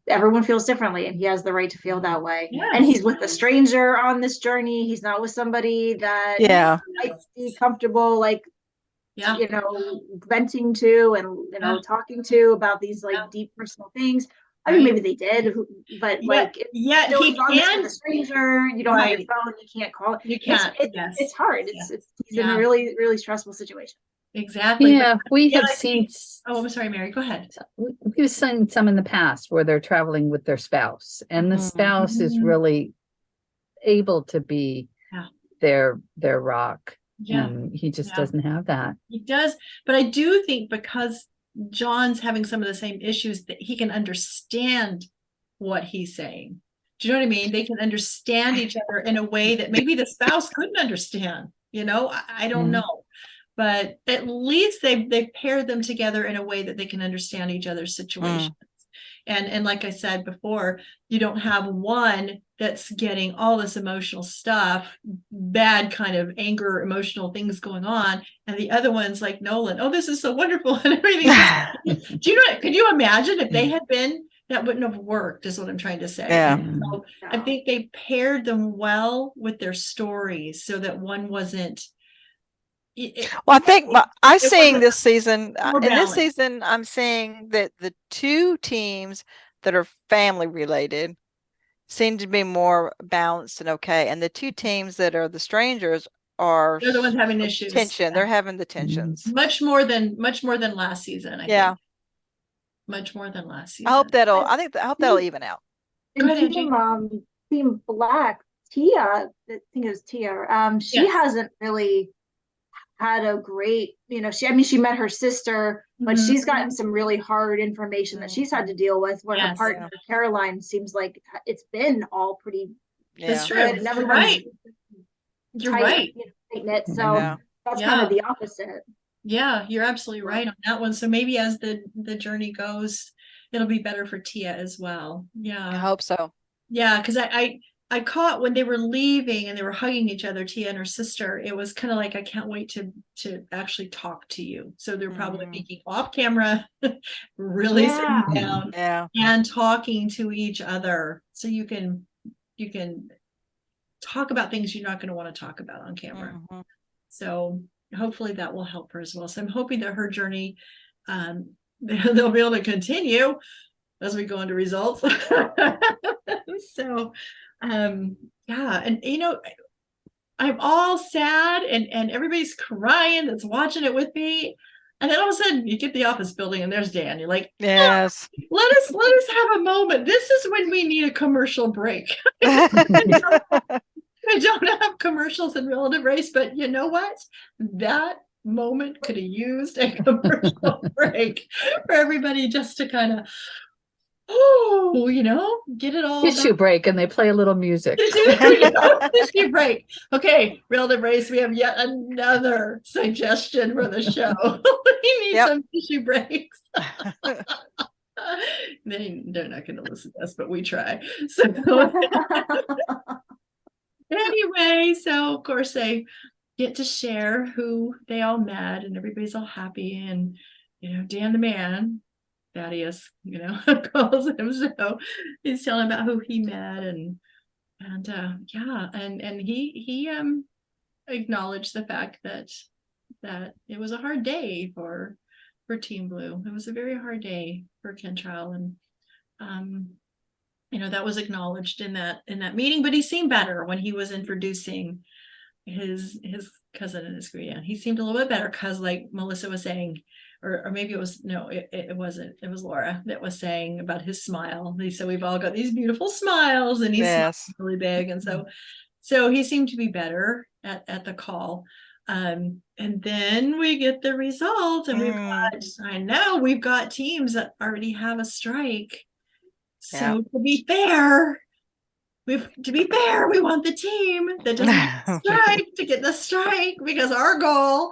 everyone feels differently, and he has the right to feel that way. And he's with a stranger on this journey. He's not with somebody that might be comfortable, venting to and talking to about these deep personal things. I mean, maybe they did, but he can. With a stranger, you don't have your phone, you can't call. You can't. It's hard. He's in a really, really stressful situation. Exactly. Yeah, we have seen. Oh, I'm sorry, Mary. Go ahead. We've seen some in the past where they're traveling with their spouse, and the spouse is really able to be their rock. And he just doesn't have that. He does, but I do think because John's having some of the same issues, that he can understand what he's saying. Do you know what I mean? They can understand each other in a way that maybe the spouse couldn't understand. I don't know, but at least they've paired them together in a way that they can understand each other's situations. And like I said before, you don't have one that's getting all this emotional stuff, bad kind of anger, emotional things going on, and the other one's like Nolan, oh, this is so wonderful and everything. Could you imagine if they had been, that wouldn't have worked, is what I'm trying to say. So I think they paired them well with their stories so that one wasn't. Well, I think I'm seeing this season, I'm seeing that the two teams that are family related seem to be more balanced and okay. And the two teams that are the strangers they're the ones having issues. Tension. They're having the tensions. Much more than last season, I think. Much more than last season. I hope that'll even out. Go ahead, Team Black, Tia, I think it was Tia. She hasn't really had a great, she met her sister, but she's gotten some really hard information that she's had to deal with, where her partner Caroline seems like it's been all pretty that's true. And everyone's you're right. Tight-knit, so that's kind of the opposite. Yeah, you're absolutely right on that one. So maybe as the journey goes, it'll be better for Tia as well. Yeah, I hope so. Yeah, because I caught when they were leaving and they were hugging each other, Tia and her sister, it was kind of like, I can't wait to actually talk to you. So they're probably making off camera, really sitting down and talking to each other. So you can talk about things you're not going to want to talk about on camera. So hopefully that will help her as well. So I'm hoping that her journey, they'll be able to continue as we go into results. So and I'm all sad and everybody's crying that's watching it with me, and then all of a sudden you get the office building and there's Dan. You're like, yes, let us have a moment. This is when we need a commercial break. I don't have commercials in Relative Race, but you know what, that moment could have used a commercial break for everybody just to kind of get it all tissue break, and they play a little music. Tissue break. Okay, Relative Race, we have yet another suggestion for the show. We need some tissue breaks. They're not going to listen to us, but we try. So anyway, so of course they get to share who they all met, and everybody's all happy, and Dan the man, Thaddeus, calls him, so he's telling about who he met, and he acknowledged the fact that that it was a hard day for Team Blue. It was a very hard day for Kentrell, and that was acknowledged in that meeting. But he seemed better when he was introducing his cousin and his great aunt. He seemed a little bit better because, like Melissa was saying, or maybe it was it wasn't. It was Laura that was saying about his smile. He said we've all got these beautiful smiles, and he's really big, and so he seemed to be better at the call. And then we get the result, and we've got teams that already have a strike. So to be fair, we want the team that doesn't have a strike to get the strike, because our goal,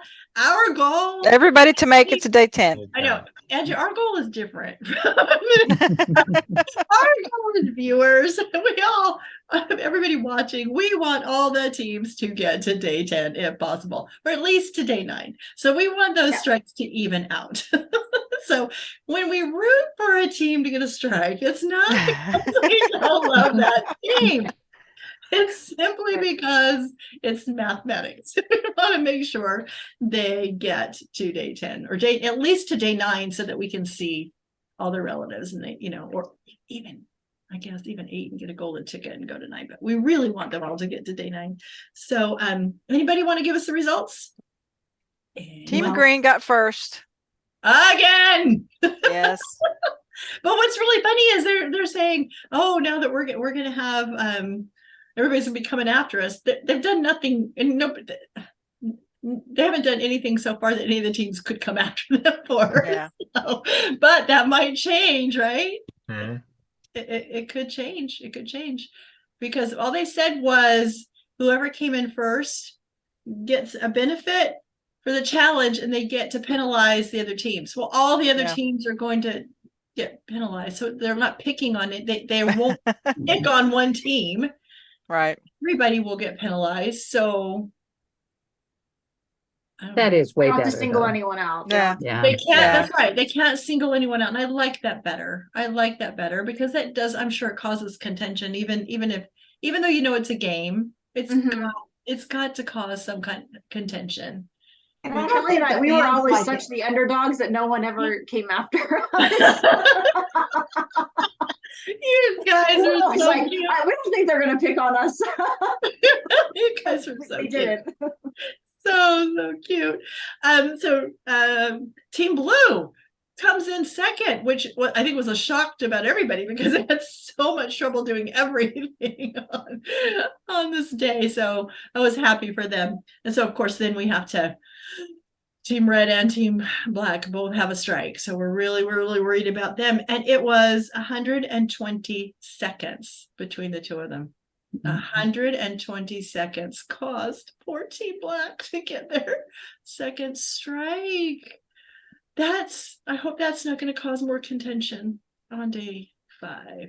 everybody to make it to day 10. I know, Angie, our goal is different. Our goal is viewers. Everybody watching, we want all the teams to get to day 10 if possible, or at least to day 9. So we want those strikes to even out. So when we root for a team to get a strike, it's not because we don't love that team. It's simply because it's mathematics. We want to make sure they get to day 10 or at least to day 9, so that we can see all their relatives, and or even, I guess, even 8 and get a golden ticket and go to 9. But we really want them all to get to day 9. So anybody want to give us the results? Team Green got first. Again. Yes. But what's really funny is they're saying, oh, now that we're going to have everybody's gonna be coming after us. They've done nothing, and they haven't done anything so far that any of the teams could come after them for. Yeah. So, but that might change, right? Mm-hmm. It could change. It could change, because all they said was whoever came in first gets a benefit for the challenge, and they get to penalize the other teams. Well, all the other teams are going to get penalized, so they're not picking on it. They won't pick on one team. Right. Everybody will get penalized. So that is way better. better. To single anyone out. Yeah. They can't. That's right. They can't single anyone out, and I like that better. Because that does. I'm sure it causes contention, even though it's a game. It's got to cause some kind of contention. And Kelly and I, we were always like such the underdogs that no one ever came after us. You guys are so cute. We don't think they're going to pick on us. You guys are so They cute. didn't. So cute. Team Blue comes in second, which I think was a shock to about everybody, because they had so much trouble doing everything on this day. So I was happy for them. And so, of course, then we have to, Team Red and Team Black both have a strike. So we're really worried about them. And it was 120 seconds between the two of them. 120 seconds caused poor Team Black to get their second strike. I hope that's not going to cause more contention on day 5.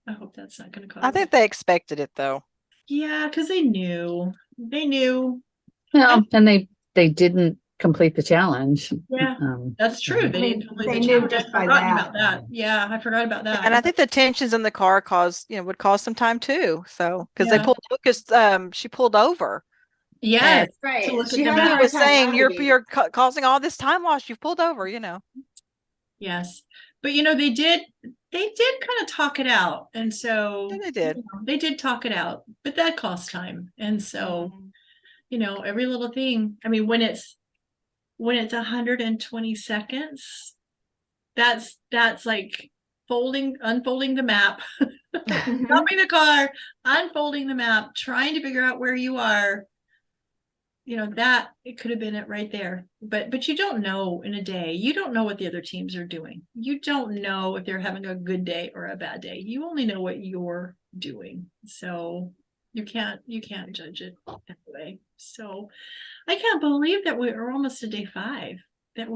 I hope that's not going to cause. I think they expected it, though. Yeah, because they knew. Well, and they didn't complete the challenge. Yeah, that's true. They didn't complete the knew challenge. just I by forgot that. about that. Yeah, I forgot about that. And I think the tensions in the car would cause some time too. So because Yeah. they pulled Lucas, she pulled over. Yes, Right. to look at She the had a map. He hard was time saying navigating. you're causing all this time loss. You've pulled over. Yes, but they did kind of talk it out, and so Yeah, they did. They did talk it out, but that cost time, and so every little thing. I mean, when it's 120 seconds, that's like unfolding the map, stopping the car, unfolding the map, trying to figure out where you are. That it could have been it right there, but you don't know in a day. You don't know what the other teams are doing. You don't know if they're having a good day or a bad day. You only know what you're doing. So you can't judge it that way. So I can't believe that we're almost to day 5. That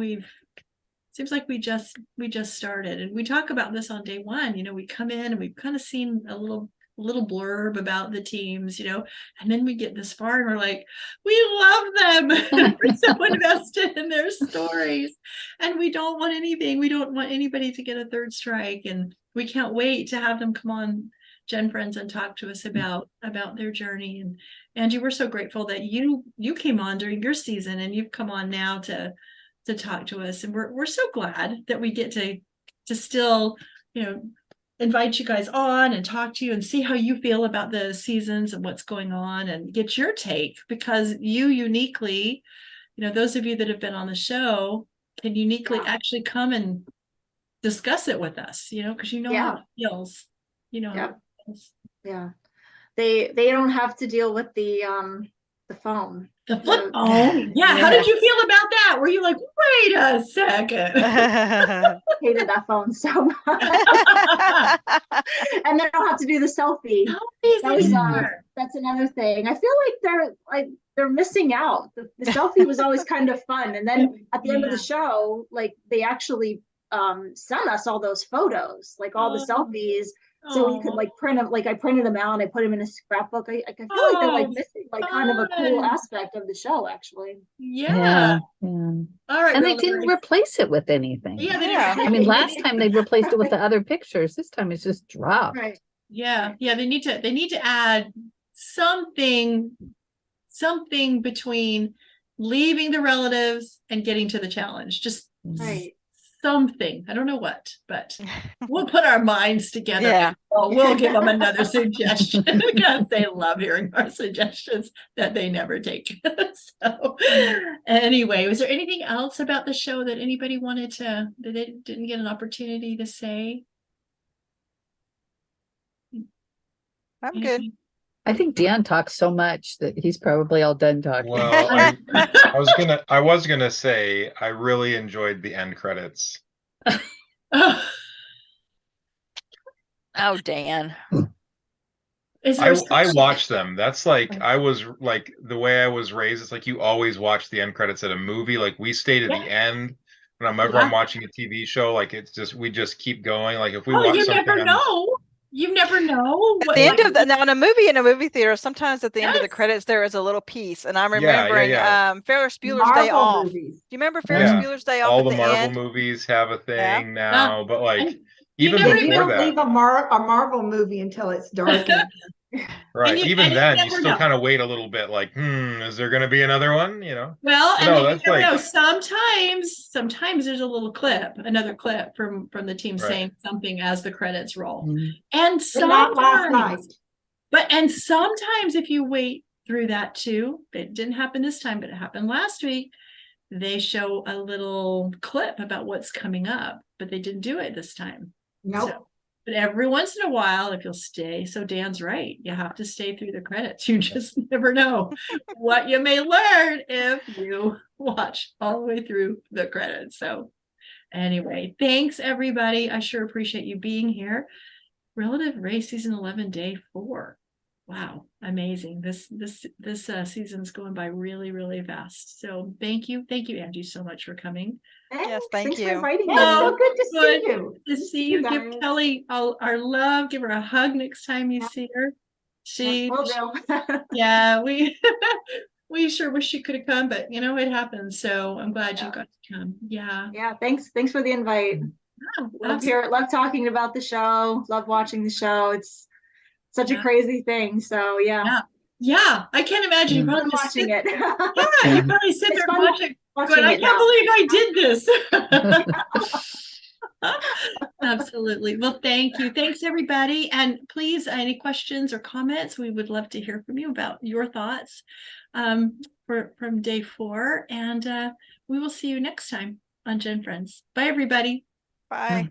seems like we just started, and we talk about this on day 1. We come in and we've kind of seen a little blurb about the teams, and then we get this far and we're like, we love them. We're so invested in their stories, and we don't want anything. We don't want anybody to get a third strike, and we can't wait to have them come on GenFriends and talk to us about their journey. And Angie, we're so grateful that you came on during your season, and you've come on now to talk to us. And we're so glad that we get to still, invite you guys on and talk to you and see how you feel about the seasons and what's going on, and get your take, because you uniquely, those of you that have been on the show can uniquely actually come and discuss it with us, because how it feels, how it feels. Yeah. They don't have to deal with the phone. The flip phone. Yeah. How did you feel about that? Were you like, wait a second? Hated that phone so much. And then I don't have to do the selfie. That's another thing. I feel like they're missing out. The selfie was always kind of fun. And then at the end of the show, like they actually sent us all those photos, like all the selfies. So you could like print them, like I printed them out and I put them in a scrapbook. I feel like they're like missing like kind of a cool aspect of the show, actually. Yeah. All right. And they didn't replace it with anything. Yeah. I mean, last time they replaced it with the other pictures. This time it's just dropped. Right. Yeah. They need to add something between leaving the relatives and getting to the challenge. Just right. Something. I don't know what, but we'll put our minds together. Yeah. We'll give them another suggestion because they love hearing our suggestions that they never take. So anyway, was there anything else about the show that anybody wanted that they didn't get an opportunity to say? I'm good. I think Dan talks so much that he's probably all done talking. Well, I was gonna say I really enjoyed the end credits. Oh, Dan. I watched them. That's like I was like the way I was raised. It's like you always watch the end credits at a movie. Like we stayed at the end. Whenever I'm watching a TV show, like we just keep going. Like if we watch you something, never know. You never know. At the end of now in a movie theater, sometimes at the end of the credits there is a little piece, and I'm remembering Ferris Bueller's Day Off. Movies. Do you remember Ferris Bueller's Day Off? All at the Marvel end? movies have a thing now, but like even You before don't that, leave a Marvel movie until it's dark. right? Even then, you still know. kind of wait a little bit. Like, is there going to be another one? Well, and no, you never know. Sometimes there's a little clip, another clip from the team saying something as the credits roll. And Not last night. And sometimes if you wait through that too, it didn't happen this time, but it happened last week. They show a little clip about what's coming up, but they didn't do it this time. Nope. But every once in a while, if you'll stay, so Dan's right, you have to stay through the credits. You just never know what you may learn if you watch all the way through the credits. So anyway, thanks everybody. I sure appreciate you being here. Relative Race Season 11, Day 4. Wow, amazing. This season's going by really, really fast. So thank you, Angie, so much for coming. Yes, thank you. For inviting me. Oh, So good to see you. To see you. Give guys. Kelly all our love. Give her a hug next time you see her. Will do. Yeah, we sure wish she could have come, but it happens. So I'm glad you got to come. Yeah. Yeah, thanks for the invite. Love talking about the show, love watching the show. It's such a crazy thing. So yeah, I can't imagine you probably watching it. Yeah, you probably sit there watching going, I can't believe I did this. Absolutely. Well, thank you. Thanks everybody. And please, any questions or comments, we would love to hear from you about your thoughts from Day 4. And we will see you next time on GenFriends. Bye everybody. Bye.